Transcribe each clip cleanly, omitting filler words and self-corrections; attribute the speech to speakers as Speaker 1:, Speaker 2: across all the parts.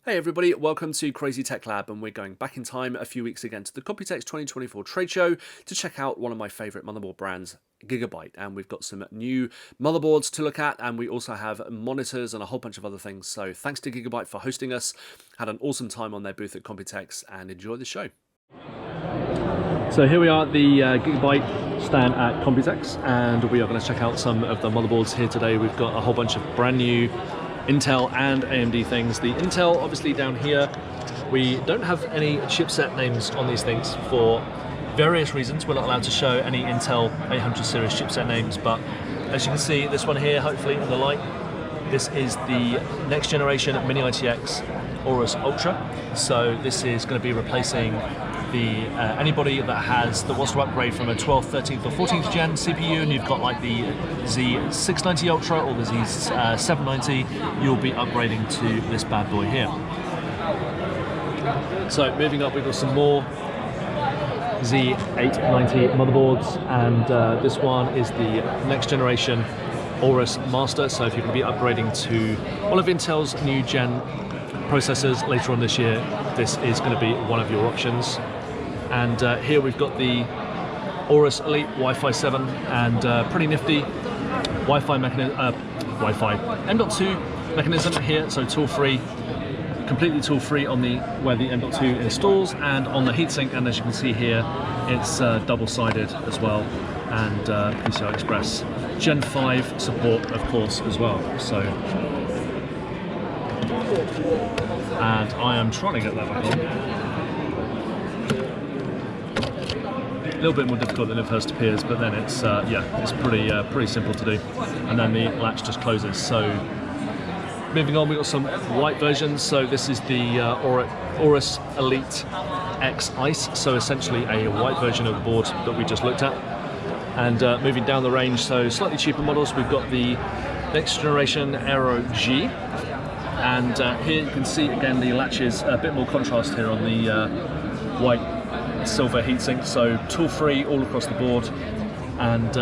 Speaker 1: Hey everybody, welcome to Crazy Tech Lab, and we're going back in time a few weeks again to the Computex 2024 trade show to check out one of my favourite motherboard brands, Gigabyte. And we've got some new motherboards to look at, and we also have monitors and a whole bunch of other things. So thanks to Gigabyte for hosting us. Had an awesome time on their booth at Computex, and enjoy the show. So here we are at the Gigabyte stand at Computex, and we are going to check out some of the motherboards here today. We've got a whole bunch of brand new Intel and AMD things. The Intel obviously down here, we don't have any chipset names on these things for various reasons. We're not allowed to show any Intel 800 series chipset names, but as you can see, this one here, hopefully in the light, this is the next generation mini-ITX Aorus Ultra. So this is going to be replacing the anybody that wants to upgrade from a 12th, 13th or 14th gen CPU, and you've got like the Z890 Ultra or the Z790, you'll be upgrading to this bad boy here. So moving up, we've got some more Z890 motherboards, and this one is the next generation Aorus Master. So if you're going to be upgrading to one of Intel's new gen processors later on this year, this is going to be one of your options. And here we've got the Aorus Elite Wi-Fi 7, and pretty nifty Wi-Fi mechanism, M.2 mechanism here, so tool-free, completely tool-free on the where the M.2 installs, and on the heatsink. And as you can see here, it's double-sided as well, and PCI Express Gen 5 support, of course, as well. So, and I am trying to get that back on. A little bit more difficult than it first appears, but then it's yeah, it's pretty simple to do, and then the latch just closes. So moving on, we've got some white versions. So this is the Aorus Elite X Ice, so essentially a white version of the board that we just looked at. And moving down the range, so slightly cheaper models, we've got the next generation Aero G, and here you can see again the latches, a bit more contrast here on the white silver heatsink, so tool-free all across the board. And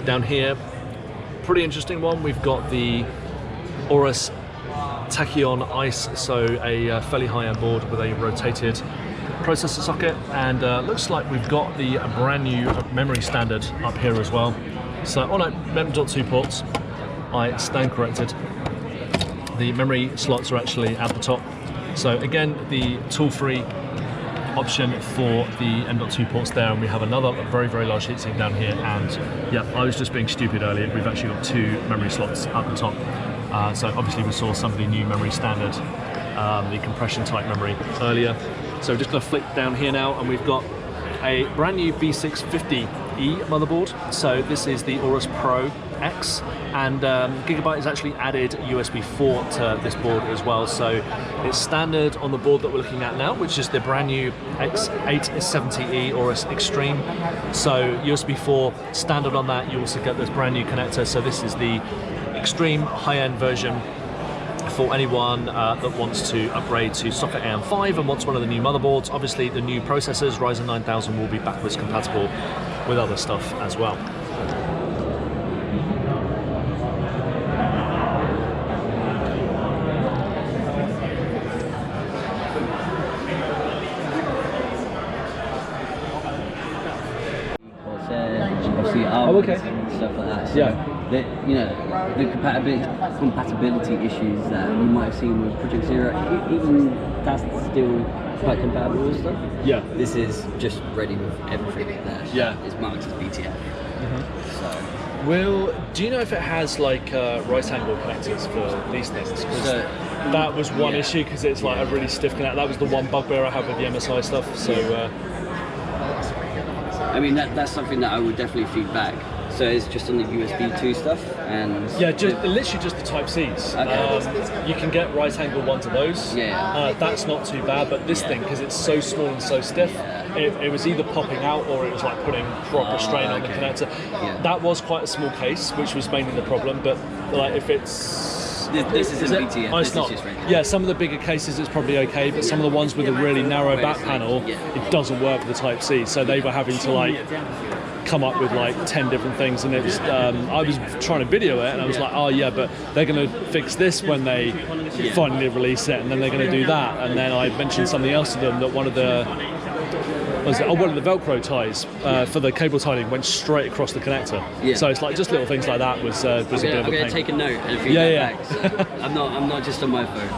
Speaker 1: down here, pretty interesting one, we've got the Aorus Tachyon Ice, so a fairly high-end board with a rotated processor socket, and looks like we've got the brand new memory standard up here as well. So on M.2 ports, I stand corrected, the memory slots are actually at the top. So again, the tool-free option for the M.2 ports there, and we have another very large heatsink down here. And yeah, I was just being stupid earlier, we've actually got two memory slots at the top. So obviously we saw some of the new memory standard, the compression type memory earlier. So we're just going to flick down here now, and we've got a brand new B650E motherboard. So this is the Aorus Pro X, and Gigabyte has actually added USB 4 to this board as well. So it's standard on the board that we're looking at now, which is the brand new X870E Aorus Extreme. So USB 4 standard on that. You also get this brand new connector. So this is the extreme high-end version for anyone that wants to upgrade to socket AM5 and wants one of the new motherboards. Obviously the new processors, Ryzen 9000, will be backwards compatible with other stuff as well.
Speaker 2: Oh, okay. And stuff like that. So
Speaker 1: yeah.
Speaker 2: The compatibility issues that you might have seen with Project Zero, even that's still quite compatible with stuff.
Speaker 1: Yeah.
Speaker 2: This is just ready with everything that is marked as BTF.
Speaker 1: So, do you know if it has like right angle connectors for these things? Because that was one issue, because it's like a really stiff connector. That was the one bugbear I have with the MSI stuff. So.
Speaker 2: I mean, that's something that I would definitely feed back. So it's just on the USB 2 stuff, and
Speaker 1: yeah, literally just the Type Cs. Okay. You can get right angle ones of those.
Speaker 2: Yeah.
Speaker 1: That's not too bad, but this thing, because it's so small and so stiff, it was either popping out or it was like putting proper strain on the connector. Yeah. That was quite a small case, which was mainly the problem. But like, if it's
Speaker 2: this is BTF.
Speaker 1: Oh, it's not. Yeah, some of the bigger cases it's probably okay, but some of the ones with a really narrow back panel, it doesn't work with the Type C. So they were having to like come up with like 10 different things, and it's I was trying to video it, and I was like, oh yeah, but they're going to fix this when they finally release it, and then they're going to do that. And then I mentioned something else to them, that one of the Velcro ties for the cable tying went straight across the connector. So it's like just little things like that was a bit of a pain.
Speaker 2: I'm going to take a note and feed that back. So I'm not just on my phone.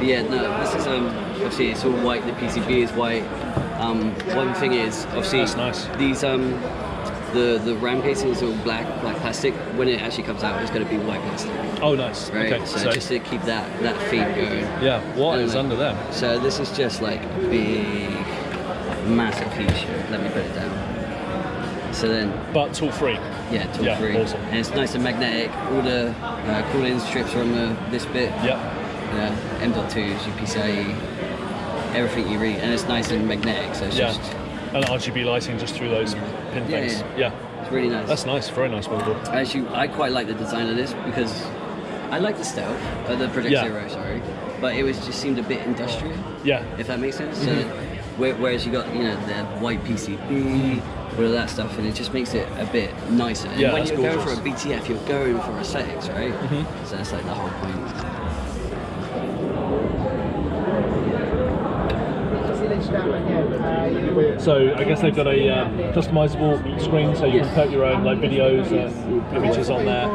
Speaker 2: Yeah, no, this is obviously it's all white. The PCB is white. One thing is obviously
Speaker 1: that's nice.
Speaker 2: These the RAM casing is all black plastic. When it actually comes out, it's going to be white plastic.
Speaker 1: Oh, nice.
Speaker 2: Right?
Speaker 1: Okay,
Speaker 2: so just to keep that theme going.
Speaker 1: Yeah. What is under there?
Speaker 2: So this is just like a big, massive heat shrink. Let me put it down. So then.
Speaker 1: But tool free.
Speaker 2: Yeah, tool free.
Speaker 1: Awesome.
Speaker 2: And it's nice and magnetic. All the cooling strips are on this bit.
Speaker 1: Yep.
Speaker 2: M.2s, UPCIe, everything you read, and it's nice and magnetic. So it's just.
Speaker 1: And RGB lighting just through those pin things. Yeah.
Speaker 2: It's really nice.
Speaker 1: That's nice. Very nice motherboard.
Speaker 2: Actually, I quite like the design of this because I like the stealth of the Project Zero, sorry, but it just seemed a bit industrial. Yeah. If that makes sense. So, whereas you got the white PCB, all of that stuff, and it just makes it a bit nicer. And when you're going for a BTF, you're going for aesthetics, right? So that's like the whole point.
Speaker 1: So I guess they've got a customizable screen, so you can put your own like videos and images on there.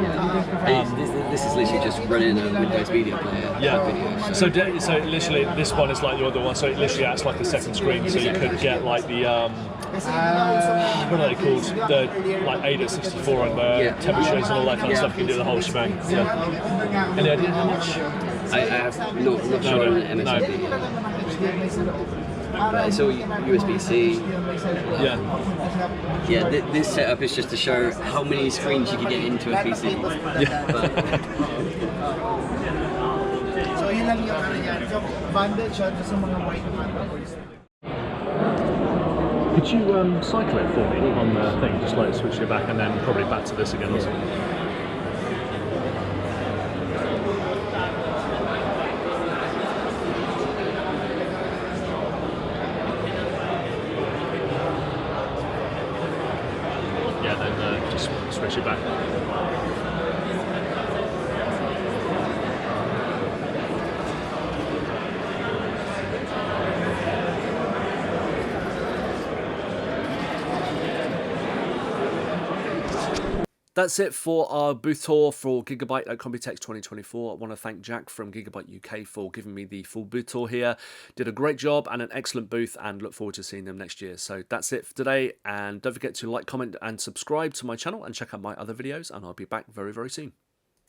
Speaker 2: This is literally just running a Windows media player.
Speaker 1: Yeah. So literally this one is like the other one. So it literally acts like a second screen. So you could get like the what are they called? The like AIDA64 and the temperatures and all that kind of stuff. You can do the whole shebang. Yeah. Any idea how much?
Speaker 2: I have not sure on MSRP. But it's all USB-C. Yeah, this setup is just to show how many screens you can get into a PC. Yeah.
Speaker 1: Could you cycle it for me on the thing? Just like switch it back and then probably back to this again or something. Just switch it back. That's it for our booth tour for Gigabyte at Computex 2024. I want to thank Jack from Gigabyte UK for giving me the full booth tour here. Did a great job and an excellent booth, and look forward to seeing them next year. So that's it for today, and don't forget to like, comment and subscribe to my channel and check out my other videos, and I'll be back very, very soon.